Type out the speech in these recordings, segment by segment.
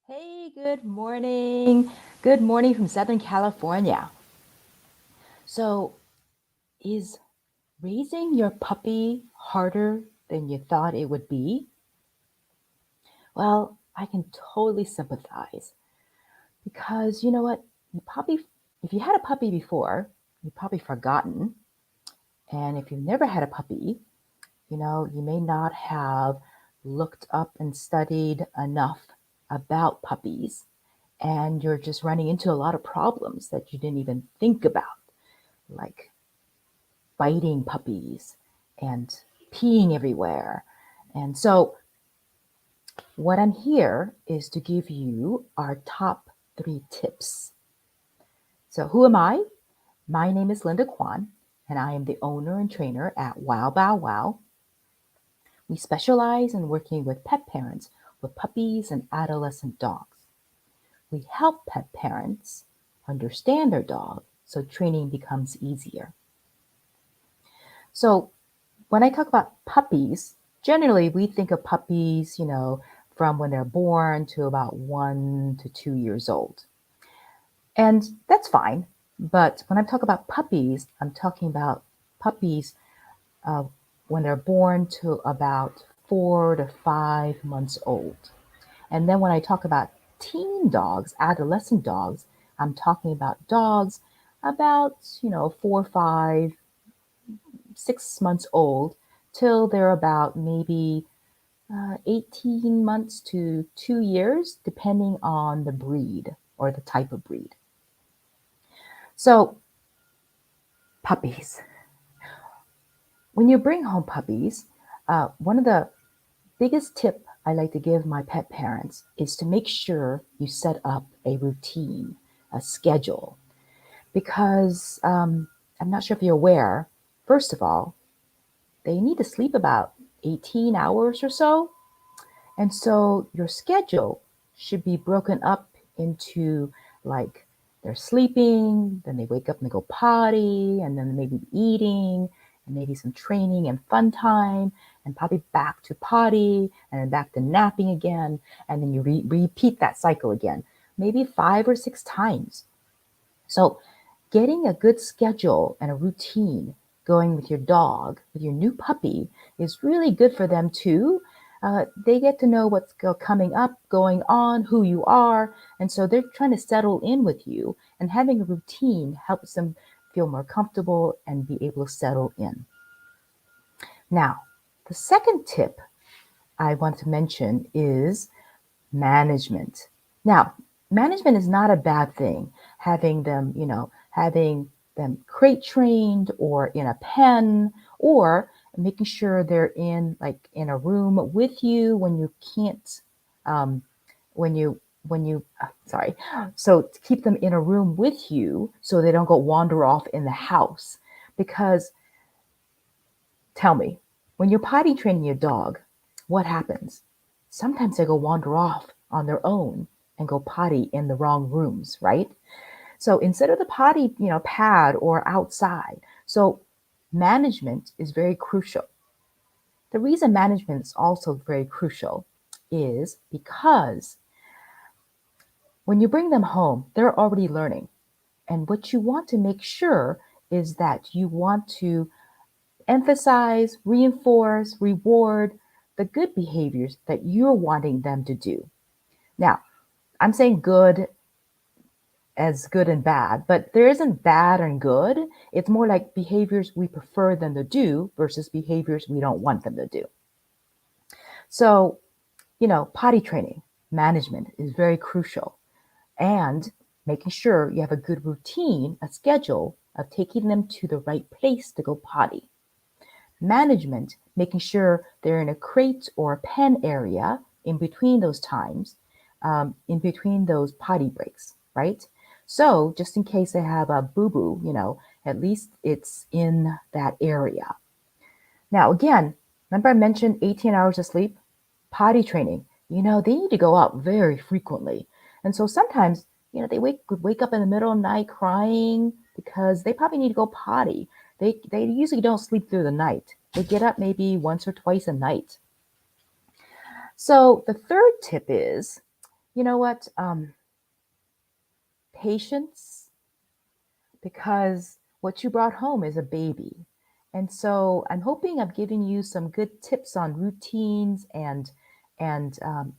Hey, good morning. Good morning from Southern California. So, is raising your puppy harder than you thought it would be? Well, I can totally sympathize because you know what? If you had a puppy before, you've probably forgotten. And if you've never had a puppy, you may not have looked up and studied enough about puppies, and you're just running into a lot of problems that you didn't even think about, like biting puppies and peeing everywhere. And so, what I'm here is to give you our top 3 tips. So, who am I? My name is Linda Kwan, and I am the owner and trainer at WowBowWow. We specialize in working with pet parents with puppies and adolescent dogs. We help pet parents understand their dog so training becomes easier. So, when I talk about puppies, generally we think of puppies, from when they're born to about 1 to 2 years old. And that's fine. But when I talk about puppies, I'm talking about puppies uh, when they're born to about 4 to 5 months old. And then when I talk about teen dogs, adolescent dogs, I'm talking about dogs about, 4, 5, 6 months old till they're about maybe 18 months to 2 years, depending on the breed or the type of breed. So, puppies. When you bring home puppies, one of the biggest tip I like to give my pet parents is to make sure you set up a routine, a schedule, because I'm not sure if you're aware, first of all, they need to sleep about 18 hours or so. And so your schedule should be broken up into, like, they're sleeping, then they wake up and they go potty, and then maybe eating, and maybe some training and fun time, and probably back to potty, and then back to napping again, and then you repeat that cycle again, maybe 5 or 6 times. So getting a good schedule and a routine going with your dog, with your new puppy, is really good for them too. They get to know what's coming up, going on, who you are. And so they're trying to settle in with you. And having a routine helps them feel more comfortable and be able to settle in. Now, the second tip I want to mention is management. Now, management is not a bad thing. Having them crate trained or in a pen, or making sure they're in a room with you when you can't, when you sorry. So to keep them in a room with you so they don't go wander off in the house. Because tell me, when you're potty training your dog, what happens? Sometimes they go wander off on their own and go potty in the wrong rooms, right? So instead of the potty, pad or outside. So management is very crucial. The reason management is also very crucial is because when you bring them home, they're already learning. And what you want to make sure is that you want to emphasize, reinforce, reward the good behaviors that you're wanting them to do. Now, I'm saying good as good and bad, but there isn't bad and good. It's more like behaviors we prefer them to do versus behaviors we don't want them to do. So, potty training management is very crucial, and making sure you have a good routine, a schedule of taking them to the right place to go potty. Management, making sure they're in a crate or a pen area in between those times, in between those potty breaks, right? So just in case they have a boo-boo, at least it's in that area. Now, again, remember I mentioned 18 hours of sleep? Potty training, they need to go out very frequently. And so sometimes, they wake up in the middle of the night crying because they probably need to go potty. They usually don't sleep through the night. They get up maybe once or twice a night. So the third tip is you know what? Patience, because what you brought home is a baby. And so I'm hoping I'm giving you some good tips on routines and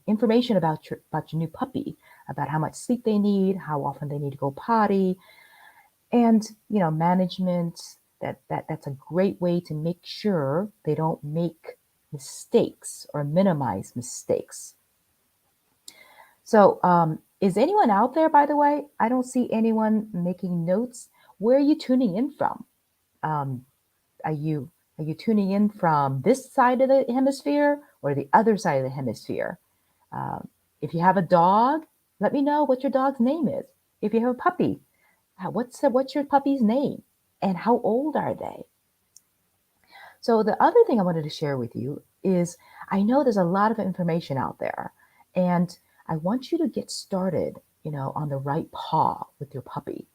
information about your new puppy, about how much sleep they need, how often they need to go potty, and management. That's a great way to make sure they don't make mistakes or minimize mistakes. So, is anyone out there, by the way? I don't see anyone making notes. Where are you tuning in from? Um, are you tuning in from this side of the hemisphere or the other side of the hemisphere? Um, if you have a dog, let me know what your dog's name is. If you have a puppy, what's your puppy's name, and how old are they? So the other thing I wanted to share with you is I know there's a lot of information out there, and I want you to get started, on the right paw with your puppy.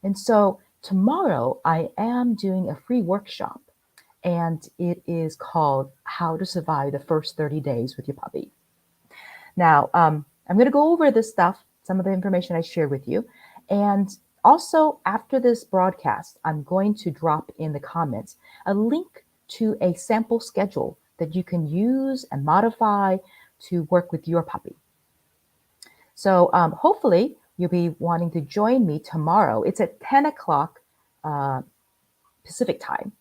And so tomorrow I am doing a free workshop, and it is called How to Survive the First 30 Days with Your Puppy. Now, I'm going to go over this stuff, some of the information I shared with you. And also, after this broadcast, I'm going to drop in the comments a link to a sample schedule that you can use and modify to work with your puppy. So hopefully, you'll be wanting to join me tomorrow. It's at 10 o'clock Pacific time,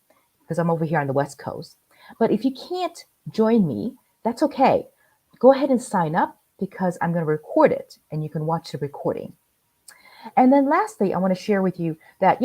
because I'm over here on the West Coast. But if you can't join me, that's okay. Go ahead and sign up, because I'm going to record it and you can watch the recording. And then lastly, I want to share with you that,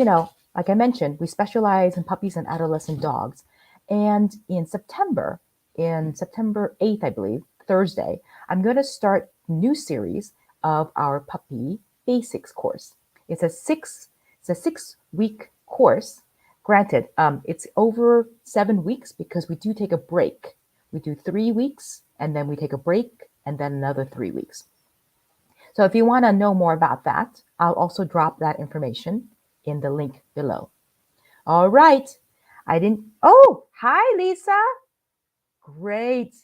like I mentioned, we specialize in puppies and adolescent dogs. And in September 8th, I believe, Thursday, I'm going to start a new series of our puppy basics course. It's a 6-week course. Granted, it's over 7 weeks because we do take a break. We do 3 weeks and then we take a break and then another 3 weeks. So if you want to know more about that, I'll also drop that information in the link below. All right. Oh, hi, Lisa. Great.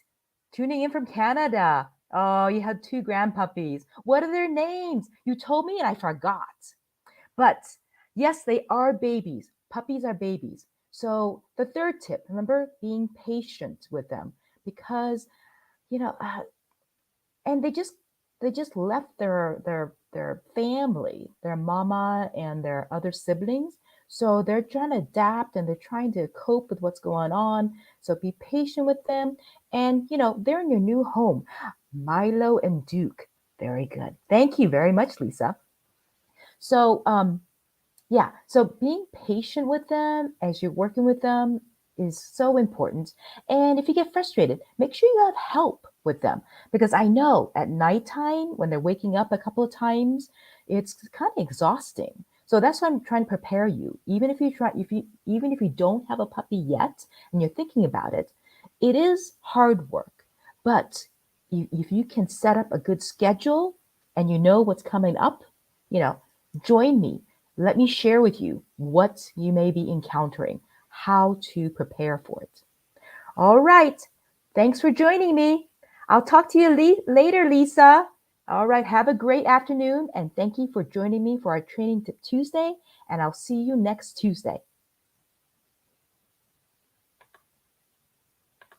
Tuning in from Canada. Oh, you have 2 grandpuppies. What are their names? You told me and I forgot. But yes, they are babies. Puppies are babies. So the third tip, remember, being patient with them, because, and they just left their family, their mama and their other siblings. So they're trying to adapt and they're trying to cope with what's going on. So be patient with them. And they're in your new home. Milo and Duke. Very good. Thank you very much, Lisa. So yeah, so being patient with them as you're working with them is so important. And if you get frustrated, make sure you have help with them, because I know at nighttime when they're waking up a couple of times, it's kind of exhausting. So that's why I'm trying to prepare you. Even if you don't have a puppy yet and you're thinking about it, it is hard work. But if you can set up a good schedule and you know what's coming up, join me. Let me share with you what you may be encountering, how to prepare for it. All right. Thanks for joining me. I'll talk to you later, Lisa. All right. Have a great afternoon. And thank you for joining me for our Training Tip Tuesday. And I'll see you next Tuesday.